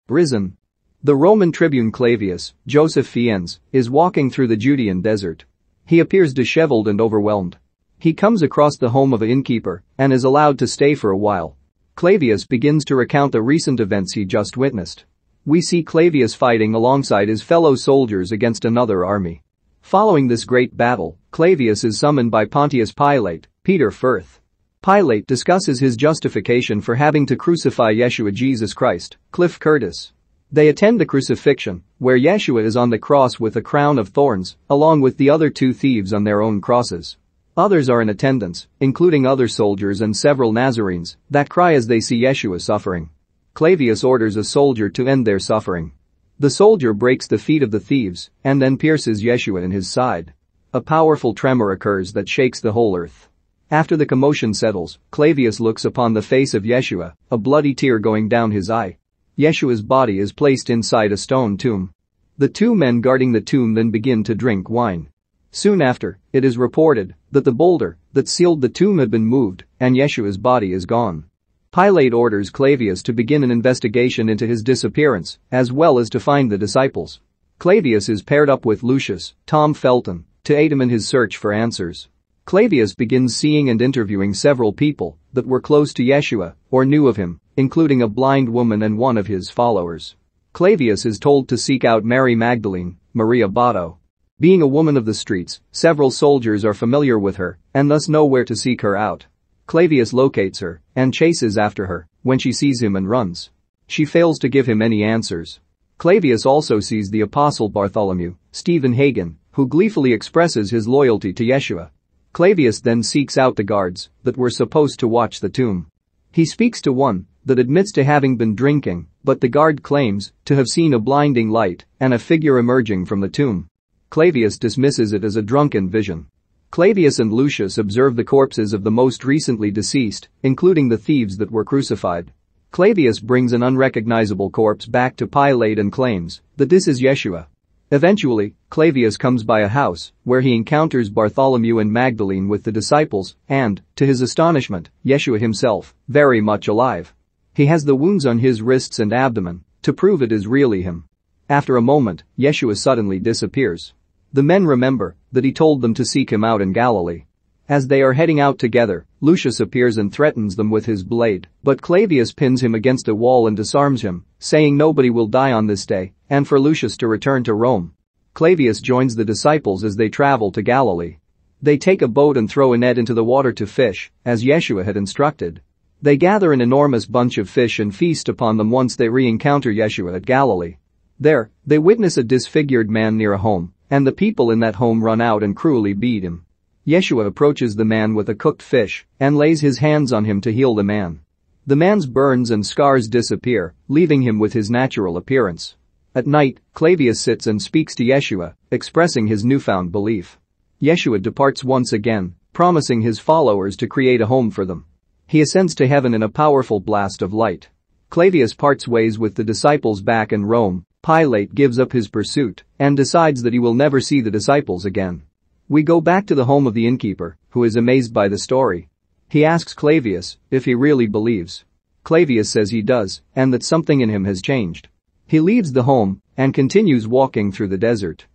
Risen. The Roman tribune Clavius, Joseph Fiennes, is walking through the Judean desert. He appears disheveled and overwhelmed. He comes across the home of an innkeeper and is allowed to stay for a while. Clavius begins to recount the recent events he just witnessed. We see Clavius fighting alongside his fellow soldiers against another army. Following this great battle, Clavius is summoned by Pontius Pilate, Peter Firth. Pilate discusses his justification for having to crucify Yeshua Jesus Christ, Cliff Curtis. They attend the crucifixion, where Yeshua is on the cross with a crown of thorns, along with the other two thieves on their own crosses. Others are in attendance, including other soldiers and several Nazarenes, that cry as they see Yeshua suffering. Clavius orders a soldier to end their suffering. The soldier breaks the feet of the thieves and then pierces Yeshua in his side. A powerful tremor occurs that shakes the whole earth. After the commotion settles, Clavius looks upon the face of Yeshua, a bloody tear going down his eye. Yeshua's body is placed inside a stone tomb. The two men guarding the tomb then begin to drink wine. Soon after, it is reported that the boulder that sealed the tomb had been moved and Yeshua's body is gone. Pilate orders Clavius to begin an investigation into his disappearance, as well as to find the disciples. Clavius is paired up with Lucius, Tom Felton, to aid him in his search for answers. Clavius begins seeing and interviewing several people that were close to Yeshua or knew of him, including a blind woman and one of his followers. Clavius is told to seek out Mary Magdalene, María Botto. Being a woman of the streets, several soldiers are familiar with her and thus know where to seek her out. Clavius locates her and chases after her when she sees him and runs. She fails to give him any answers. Clavius also sees the apostle Bartholomew, Stephen Hagen, who gleefully expresses his loyalty to Yeshua. Clavius then seeks out the guards that were supposed to watch the tomb. He speaks to one that admits to having been drinking, but the guard claims to have seen a blinding light and a figure emerging from the tomb. Clavius dismisses it as a drunken vision. Clavius and Lucius observe the corpses of the most recently deceased, including the thieves that were crucified. Clavius brings an unrecognizable corpse back to Pilate and claims that this is Yeshua. Eventually, Clavius comes by a house where he encounters Bartholomew and Magdalene with the disciples and, to his astonishment, Yeshua himself, very much alive. He has the wounds on his wrists and abdomen to prove it is really him. After a moment, Yeshua suddenly disappears. The men remember that he told them to seek him out in Galilee. As they are heading out together, Lucius appears and threatens them with his blade, but Clavius pins him against a wall and disarms him, saying nobody will die on this day, and for Lucius to return to Rome. Clavius joins the disciples as they travel to Galilee. They take a boat and throw a net into the water to fish, as Yeshua had instructed. They gather an enormous bunch of fish and feast upon them once they re-encounter Yeshua at Galilee. There, they witness a disfigured man near a home, and the people in that home run out and cruelly beat him. Yeshua approaches the man with a cooked fish and lays his hands on him to heal the man. The man's burns and scars disappear, leaving him with his natural appearance. At night, Clavius sits and speaks to Yeshua, expressing his newfound belief. Yeshua departs once again, promising his followers to create a home for them. He ascends to heaven in a powerful blast of light. Clavius parts ways with the disciples back in Rome. Pilate gives up his pursuit and decides that he will never see the disciples again. We go back to the home of the innkeeper, who is amazed by the story. He asks Clavius if he really believes. Clavius says he does and that something in him has changed. He leaves the home and continues walking through the desert.